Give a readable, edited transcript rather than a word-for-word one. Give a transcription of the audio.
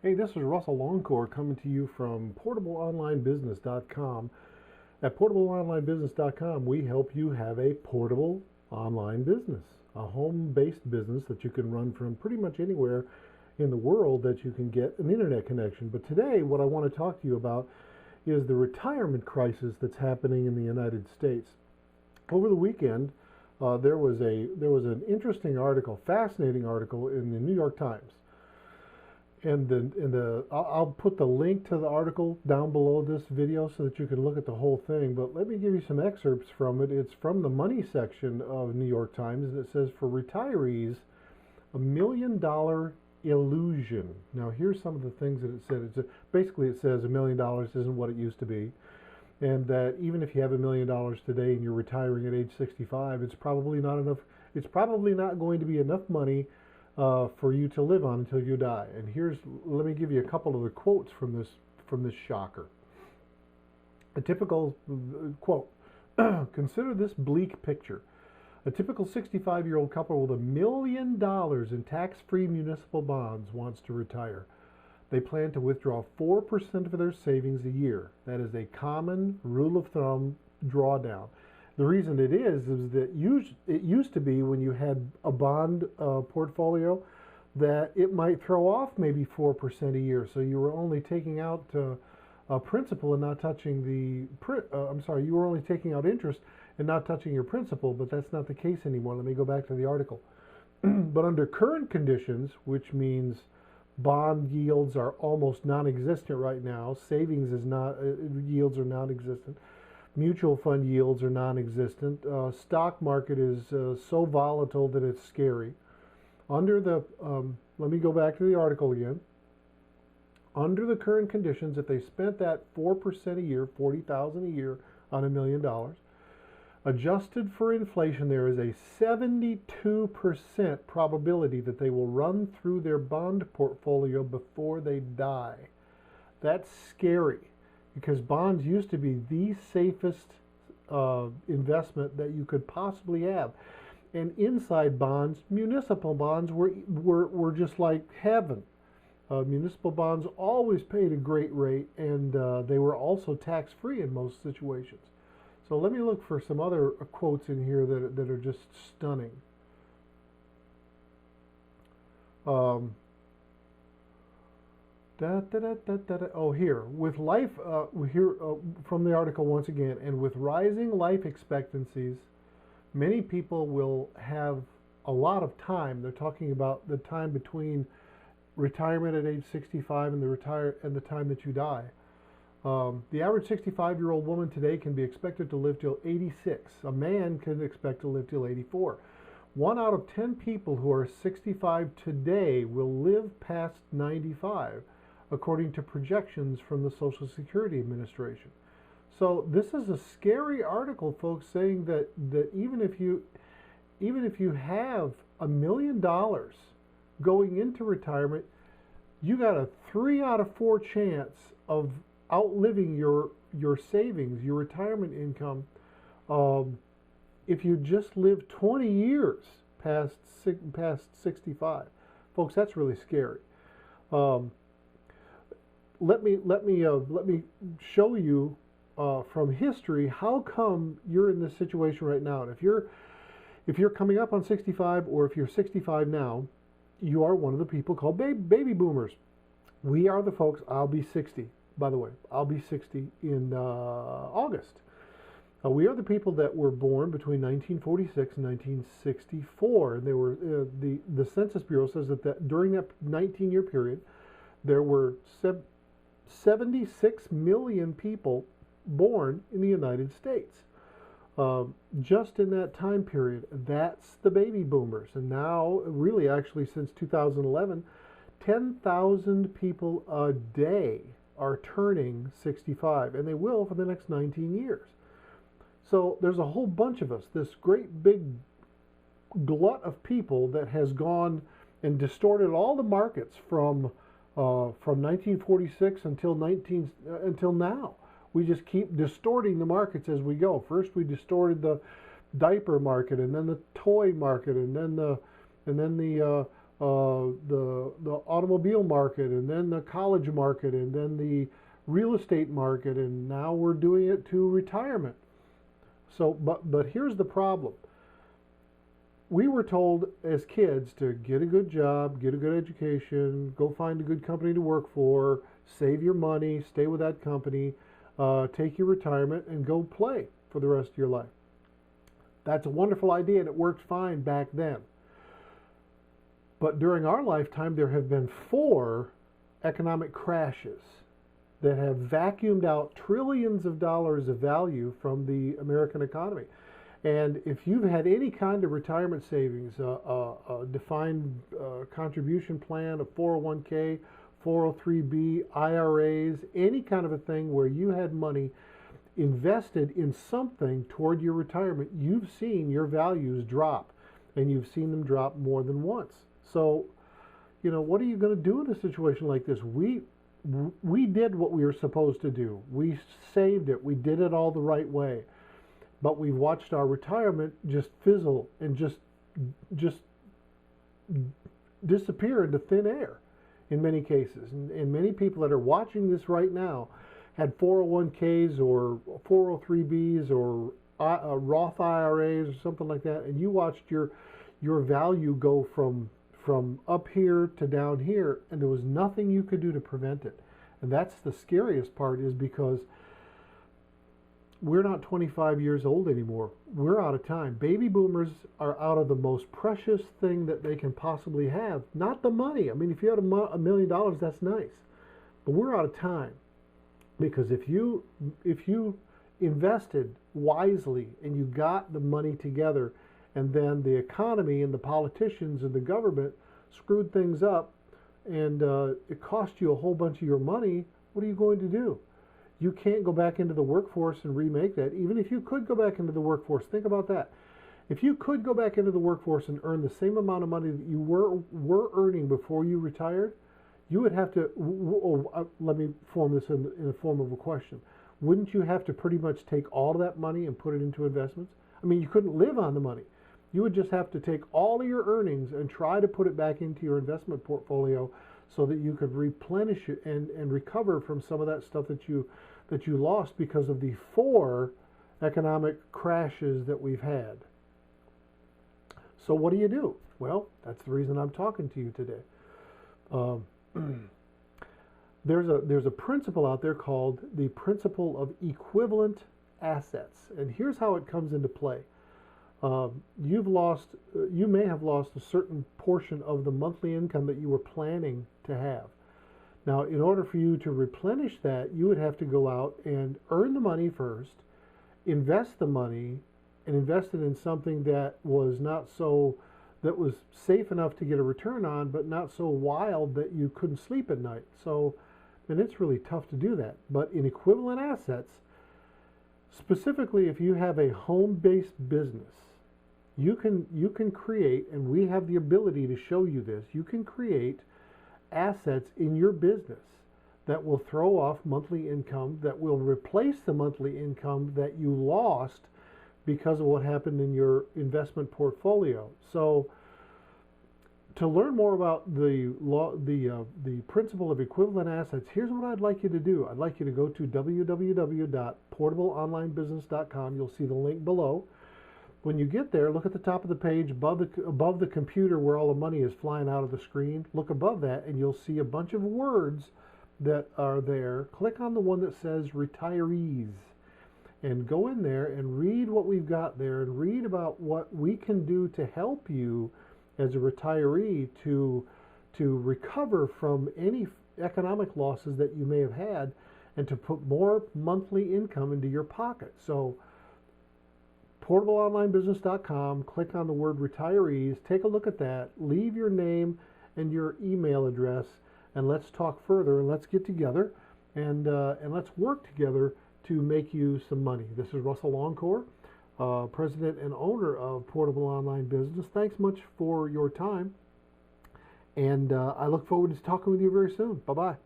Hey, this is Russell Longcore coming to you from portableonlinebusiness.com. At portableonlinebusiness.com, we help you have a portable online business, a home-based business that you can run from pretty much anywhere in the world that you can get an internet connection. But today, what I want to talk to you about is the retirement crisis that's happening in the United States. Over the weekend, there was an interesting article, fascinating article in the New York Times. I'll put the link to the article down below this video so that you can look at the whole thing. But let me give you some excerpts from it. It's from the money section of New York Times, and it says, for retirees, $1 million illusion. Now, here's some of the things that it said. Basically, it says $1 million isn't what it used to be, and that even if you have $1 million today and you're retiring at age 65, it's probably not enough. It's probably not going to be enough money for you to live on until you die. And let me give you a couple of the quotes from this shocker. A typical quote: consider this bleak picture. A typical 65-year-old couple with $1 million in tax-free municipal bonds wants to retire. They plan to withdraw 4% of their savings a year. That is a common rule of thumb drawdown. The reason it is that it used to be when you had a bond portfolio that it might throw off maybe 4% a year. So you were only taking out principal and not touching you were only taking out interest and not touching your principal, but that's not the case anymore. Let me go back to the article. But under current conditions, which means bond yields are almost non-existent right now, savings yields are non-existent. Mutual fund yields are non-existent. Stock market is so volatile that it's scary. Let me go back to the article again. Under the current conditions, if they spent that 4% a year, $40,000 a year on $1 million, adjusted for inflation, there is a 72% probability that they will run through their bond portfolio before they die. That's scary, because bonds used to be the safest investment that you could possibly have. And inside bonds, municipal bonds were just like heaven. Municipal bonds always paid a great rate, and they were also tax-free in most situations. So let me look for some other quotes in here that are just stunning. Here with life from the article once again, and with rising life expectancies, many people will have a lot of time. They're talking about the time between retirement at age 65 and the time that you die. The average 65-year-old woman today can be expected to live till 86. A man can expect to live till 84. 1 out of 10 people who are 65 today will live past 95, according to projections from the Social Security Administration. So this is a scary article, folks, saying that even if you have $1 million going into retirement, you got a 3 out of 4 chance of outliving your savings, your retirement income, if you just live 20 years past 65. Folks, that's really scary. Let me show you from history how come you're in this situation right now. And if you're coming up on 65, or if you're 65 now, you are one of the people called baby boomers. We are the folks. I'll be 60, by the way. I'll be 60 in August. We are the people that were born between 1946 and 1964. And they were the Census Bureau says that during that 19-year period, there were 76 million people born in the United States. Just in that time period, that's the baby boomers. And now, really, actually, since 2011, 10,000 people a day are turning 65, and they will for the next 19 years. So there's a whole bunch of us, this great big glut of people that has gone and distorted all the markets from 1946 until now. We just keep distorting the markets as we go. First, we distorted the diaper market, and then the toy market, and then the the automobile market, and then the college market, and then the real estate market, and now we're doing it to retirement. So, but here's the problem. We were told as kids to get a good job, get a good education, go find a good company to work for, save your money, stay with that company, take your retirement, and go play for the rest of your life. That's a wonderful idea, and it worked fine back then. But during our lifetime, there have been 4 economic crashes that have vacuumed out trillions of dollars of value from the American economy. And if you've had any kind of retirement savings, a defined contribution plan, a 401k, 403b, IRAs, any kind of a thing where you had money invested in something toward your retirement, you've seen your values drop, and you've seen them drop more than once. So, what are you going to do in a situation like this? We did what we were supposed to do. We saved it. We did it all the right way. But we've watched our retirement just fizzle and just disappear into thin air in many cases. And many people that are watching this right now had 401ks or 403bs or Roth IRAs or something like that, and you watched your value go from up here to down here, and there was nothing you could do to prevent it. And that's the scariest part, is because we're not 25 years old anymore. We're out of time. Baby boomers are out of the most precious thing that they can possibly have. Not the money. I mean, if you had $1 million, that's nice. But we're out of time. Because if you invested wisely and you got the money together, and then the economy and the politicians and the government screwed things up, and it cost you a whole bunch of your money, what are you going to do? You can't go back into the workforce and remake that. Even if you could go back into the workforce, think about that. If you could go back into the workforce and earn the same amount of money that you were earning before you retired, you would have to, let me form this in the form of a question. Wouldn't you have to pretty much take all of that money and put it into investments? I mean, you couldn't live on the money. You would just have to take all of your earnings and try to put it back into your investment portfolio so that you could replenish it and recover from some of that stuff that you lost because of the 4 economic crashes that we've had. So what do you do? Well, that's the reason I'm talking to you today. There's a principle out there called the principle of equivalent assets, and here's how it comes into play. You may have lost a certain portion of the monthly income that you were planning to have. Now, in order for you to replenish that, you would have to go out and earn the money first, invest the money, and invest it in something that was safe enough to get a return on, but not so wild that you couldn't sleep at night. So, and it's really tough to do that. But in equivalent assets, specifically if you have a home-based business, you can create, and we have the ability to show you this, you can create assets in your business that will throw off monthly income, that will replace the monthly income that you lost because of what happened in your investment portfolio. So to learn more about the principle of equivalent assets, here's what I'd like you to do. I'd like you to go to www.portableonlinebusiness.com. You'll see the link below. When you get there, look at the top of the page above the computer where all the money is flying out of the screen. Look above that and you'll see a bunch of words that are there. Click on the one that says retirees and go in there and read what we've got there and read about what we can do to help you as a retiree to recover from any economic losses that you may have had and to put more monthly income into your pocket. So portableonlinebusiness.com, click on the word retirees, take a look at that, leave your name and your email address, and let's talk further, and let's get together and let's work together to make you some money. This is Russell Longcore, President and owner of Portable Online Business. Thanks much for your time, and I look forward to talking with you very soon. Bye-bye.